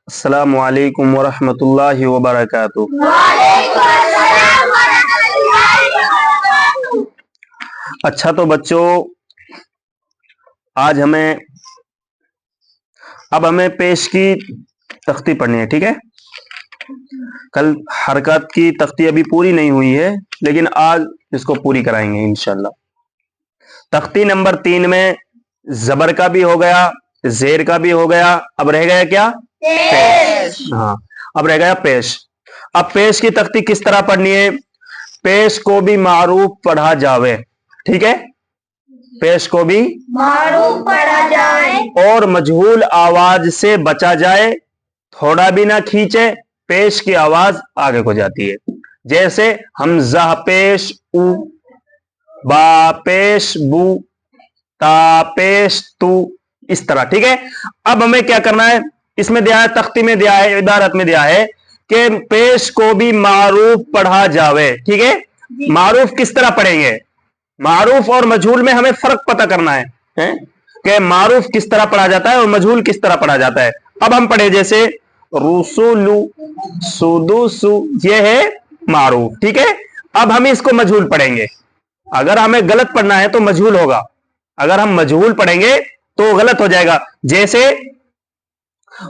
अस्सलामु अलैकुम वरहमतुल्लाहि वबरकातुहू। अच्छा तो बच्चों, आज हमें पेश की तख्ती पढ़नी है, ठीक है। कल हरकत की तख्ती अभी पूरी नहीं हुई है, लेकिन आज इसको पूरी कराएंगे इंशाल्लाह। तख्ती नंबर 3 में जबर का भी हो गया, जेर का भी हो गया, अब रह गया क्या? पेश। हाँ, अब रह गया पेश। अब पेश की तख्ती किस तरह पढ़नी है? पेश को भी मारूफ पढ़ा जावे, ठीक है। पेश को भी मारूफ पढ़ा जाए और मजहूल आवाज से बचा जाए, थोड़ा भी ना खींचे, पेश की आवाज आगे को जाती है। जैसे हमजा पेश उ, बा पेश बू, ता पेश तू, इस तरह, ठीक है। अब हमें क्या करना है? इसमें दिया है, तख्ती में दिया है, इबारत में दिया है कि पेश को भी मारूफ पढ़ा जावे, ठीक है। मारूफ किस तरह पढ़ेंगे? मारूफ और मजहूल में हमें फर्क पता करना है कि मारूफ किस तरह पढ़ा जाता है और मजहूल किस तरह पढ़ा जाता है। अब हम पढ़े जैसे रुसुलु, सुदुसु, ये है मारूफ, ठीक है। अब हम इसको मजहूल पढ़ेंगे। अगर हमें गलत पढ़ना है तो मजहूल होगा, अगर हम मजहूल पढ़ेंगे तो गलत हो जाएगा। जैसे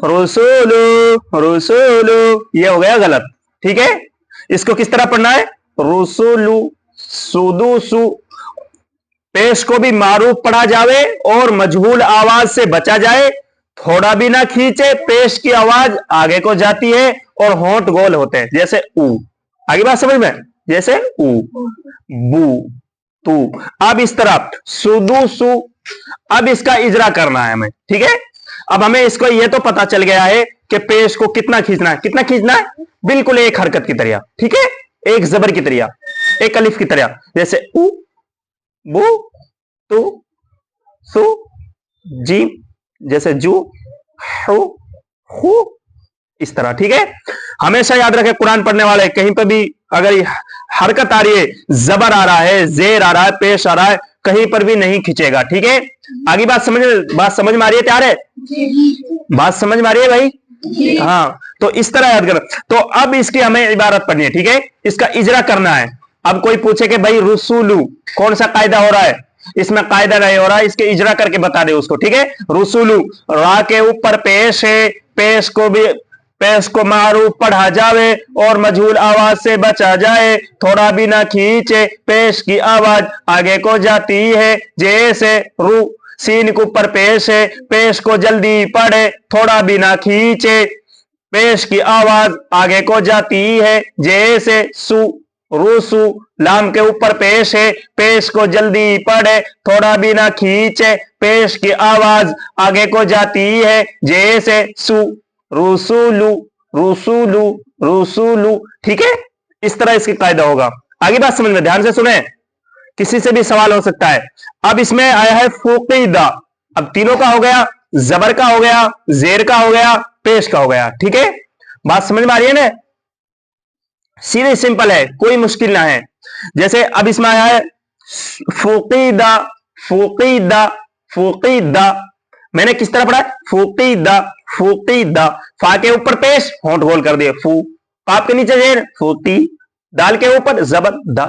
रुसुलु रुसुलु, ये हो गया गलत, ठीक है। इसको किस तरह पढ़ना है? रुसुलु सुदुसु। पेश को भी मारूफ पढ़ा जावे और मजहूल आवाज से बचा जाए, थोड़ा भी ना खींचे, पेश की आवाज आगे को जाती है और होंठ गोल होते हैं, जैसे ऊ। आगे बात समझ में? जैसे ऊ, बू, तू। अब इस तरह सुदुसु, अब इसका इजरा करना है हमें, ठीक है। अब हमें इसको यह तो पता चल गया है कि पेश को कितना खींचना है। कितना खींचना है? बिल्कुल एक हरकत की तरह, ठीक है, एक जबर की तरह, एक अलिफ की तरह, जैसे उ, बू, तू, सु, जी, जैसे जू, हु, हु, इस तरह, ठीक है। हमेशा याद रखें, कुरान पढ़ने वाले कहीं पर भी अगर हरकत आ रही है, जबर आ रहा है, जेर आ रहा है, पेश आ रहा है, कहीं पर भी नहीं खींचेगा, ठीक है। आगे बात समझ में आ रही है? तैयार है? बात समझ में आ रही है भाई? हाँ, तो इस तरह याद करो। तो अब इसकी हमें इबारत पढ़नी है, ठीक है, इसका इजरा करना है। अब कोई पूछे कि भाई रुसुलु कौन सा कायदा हो रहा है? इसमें कायदा नहीं हो रहा है, इसके इजरा करके बता दे उसको, ठीक है। रुसुलु, रा के ऊपर पेश है, पेश को मारूफ पढ़ा जावे और मजहूल आवाज से बचा जाए, थोड़ा भी ना खींचे, पेश की आवाज आगे को जाती है। जैसे रू, सीन के ऊपर पेश है, पेश को जल्दी पढ़े, थोड़ा भी ना खींचे, पेश की आवाज आगे को जाती है। जैसे सु, रुसु, लाम के ऊपर पेश है, पेश को जल्दी पढ़े, थोड़ा भी ना खींचे, पेश की आवाज आगे को जाती है। जैसे सु, रुसुलु, रुसुलु, रुसुलु, ठीक है। इस तरह इसकी कायदा होगा। आगे बात समझ में ध्यान से सुने, किसी से भी सवाल हो सकता है। अब इसमें आया है फुकीदा। अब तीनों का हो गया, जबर का हो गया, जेर का हो गया, पेश का हो गया, ठीक है। बात समझ में आ रही है ना? सीधे सिंपल है, कोई मुश्किल ना है। जैसे अब इसमें आया है फुकीदा, फुकीदा, फुकीदा। मैंने किस तरह पढ़ा? फुकीदा, फुकीदा। फा के ऊपर पेश, होंठ गोल कर दिए, फू। काफ के नीचे जेर, फुकी। दाल के ऊपर जबर, दा,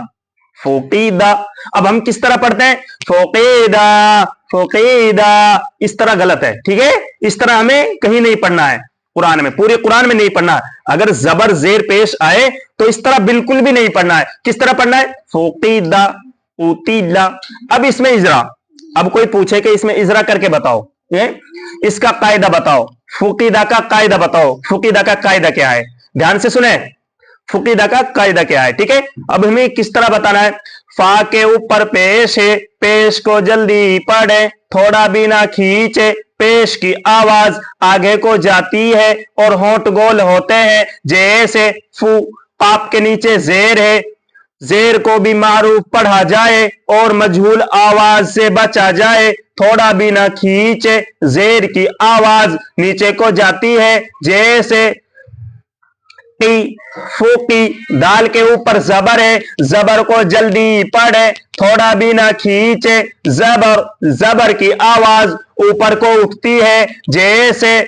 फुकीदा। अब हम किस तरह पढ़ते हैं? फुकीदा, फुकीदा। इस तरह गलत है, ठीक है। इस तरह हमें कहीं नहीं पढ़ना है कुरान में, पूरे कुरान में नहीं पढ़ना है। अगर जबर जेर पेश आए तो इस तरह बिल्कुल भी नहीं पढ़ना है। किस तरह पढ़ना है? फुकीदा, उतीला। अब इसमें इजरा, अब कोई पूछे कि इसमें इजरा करके बताओ, इसका कायदा बताओ, फुकीदा का कायदा बताओ। फुकीदा का कायदा क्या है? ध्यान से सुने, फुकीदा का कायदा क्या है, ठीक है। अब हमें किस तरह बताना है? फा के ऊपर पेश है, पेश को जल्दी पढ़े, थोड़ा भी ना खींचे, पेश की आवाज आगे को जाती है और होंठ गोल होते हैं। जैसे फू, पाप के नीचे जेर है, जेर को भी मारूफ पढ़ा जाए और मजहूल आवाज से बचा जाए, थोड़ा भी ना खींचे, जेर की आवाज नीचे को जाती है। जैसे टी, फूकी। दाल के ऊपर जबर है, जबर को जल्दी पढ़े, थोड़ा भी ना खींचे, जबर, जबर की आवाज ऊपर को उठती है। जैसे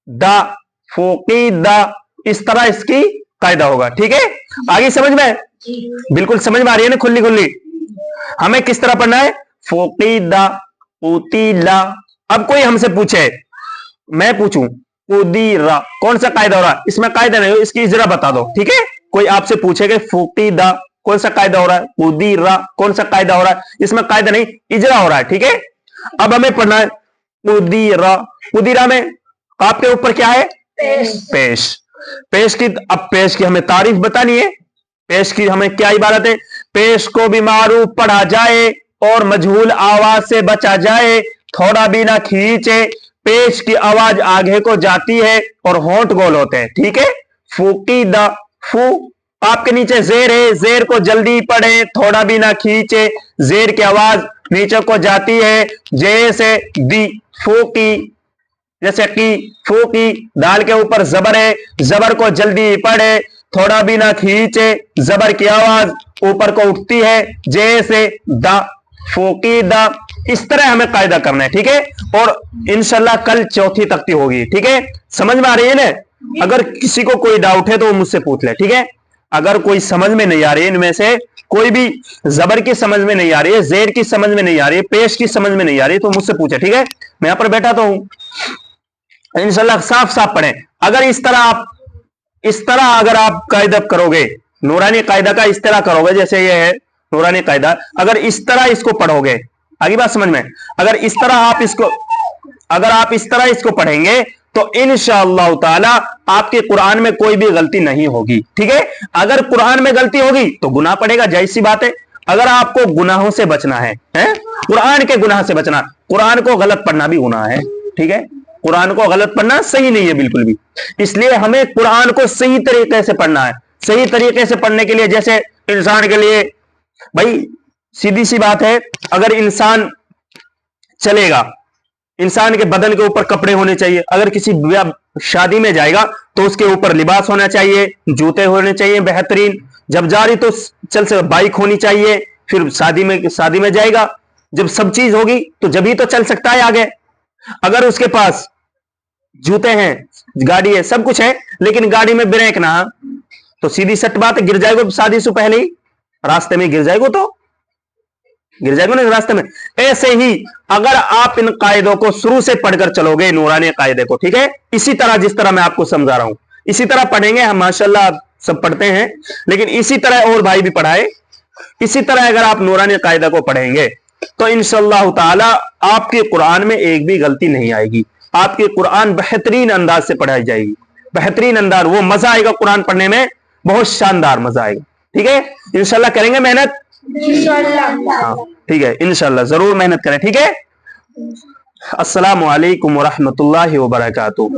दा, फुकीदा, इस तरह इसकी कायदा होगा। ठीक है, आगे समझ में, बिल्कुल समझ में आ रही है ना खुली खुली। हमें किस तरह पढ़ना है, फुकीदा, उतीला। अब कोई हमसे पूछे, मैं पूछूं कुदीरा, कौन सा कायदा हो रहा है, इसमें कायदा नहीं हो, इसकी इजरा बता दो। ठीक है, कोई आपसे पूछेगा फुकीदा कौन सा कायदा हो रहा है, कुदीरा कौन सा कायदा हो रहा है, इसमें कायदा नहीं, इजरा हो रहा है। ठीक है, अब हमें पढ़ना है कुदीरा। कुदीरा में आपके ऊपर क्या है, पेश। पेश की, अब पेश की हमें तारीफ बतानी है। पेश की हमें क्या इबारत है, पेश को भी मारूफ पढ़ा जाए और मजहूल आवाज से बचा जाए, थोड़ा भी ना खींचे, पेश की आवाज आगे को जाती है और होंठ गोल होते हैं। ठीक है, फुकीदा, फू आपके नीचे जेर है, जेर को जल्दी पढ़े, थोड़ा भी ना खींचे, जेर की आवाज नीचे को जाती है, जैसे दी, फूकी, जैसे की, फूकी। दाल के ऊपर जबर है, जबर को जल्दी पढ़े, थोड़ा भी ना खींचे, जबर की आवाज ऊपर को उठती है, जैसे दा, फुकीदा। इस तरह हमें कायदा करना है। ठीक है, और इंशाल्लाह कल चौथी तख्ती होगी। ठीक है, समझ में आ रही है ना। अगर किसी को कोई डाउट है तो वो मुझसे पूछ ले। ठीक है, अगर कोई समझ में नहीं आ रही है, इनमें से कोई भी जबर की समझ में नहीं आ रही है, जेर की समझ में नहीं आ रही है, पेश की समझ में नहीं आ रही है, तो मुझसे पूछे। ठीक है, मैं यहां पर बैठा तो हूं, इंशाल्लाह साफ साफ पढ़े। अगर इस तरह अगर आप कायदा करोगे, नूरानी कायदा का इस तरह करोगे, जैसे ये है नूरानी कायदा, अगर इस तरह इसको पढ़ोगे, आगे बात समझ में, अगर इस तरह आप इसको पढ़ेंगे तो इंशाअल्लाह ताला आपके कुरान में कोई भी गलती नहीं होगी। ठीक है, अगर कुरान में गलती होगी तो गुनाह पड़ेगा, जाहिर सी बात है। अगर आपको गुनाहों से बचना है, कुरान के गुनाह से बचना, कुरान को गलत पढ़ना भी गुनाह है। ठीक है, कुरान को गलत पढ़ना सही नहीं है बिल्कुल भी, इसलिए हमें कुरान को सही तरीके से पढ़ना है। सही तरीके से पढ़ने के लिए, जैसे इंसान के लिए, भाई सीधी सी बात है, अगर इंसान चलेगा, इंसान के बदन के ऊपर कपड़े होने चाहिए। अगर किसी शादी में जाएगा तो उसके ऊपर लिबास होना चाहिए, जूते होने चाहिए बेहतरीन, जब जा रही तो चल से बाइक होनी चाहिए, फिर शादी में जाएगा, जब सब चीज होगी तो जब ही तो चल सकता है आगे। अगर उसके पास जूते हैं, गाड़ी है, सब कुछ है, लेकिन गाड़ी में ब्रेक ना, तो सीधी सट बात है, गिर जाएगा शादी से पहले ही, रास्ते में गिर जाएगा ना रास्ते में। ऐसे ही अगर आप इन कायदों को शुरू से पढ़कर चलोगे, नूरानी कायदे को, ठीक है, इसी तरह जिस तरह मैं आपको समझा रहा हूं, इसी तरह पढ़ेंगे हम, माशाल्लाह सब पढ़ते हैं, लेकिन इसी तरह और भाई भी पढ़ाए, इसी तरह अगर आप नूरानी कायदा को पढ़ेंगे तो इंशाअल्लाह ताला आपके कुरान में एक भी गलती नहीं आएगी। आपके कुरान बेहतरीन अंदाज से पढ़ाई जाएगी, बेहतरीन अंदाज, वो मजा आएगा कुरान पढ़ने में, बहुत शानदार मजा आएगा। ठीक है, इंशाअल्लाह करेंगे मेहनत, हाँ ठीक है, इंशाअल्लाह जरूर मेहनत करें। ठीक है, अस्सलामु अलैकुम वरहमतुल्लाहि वबरकातुहू।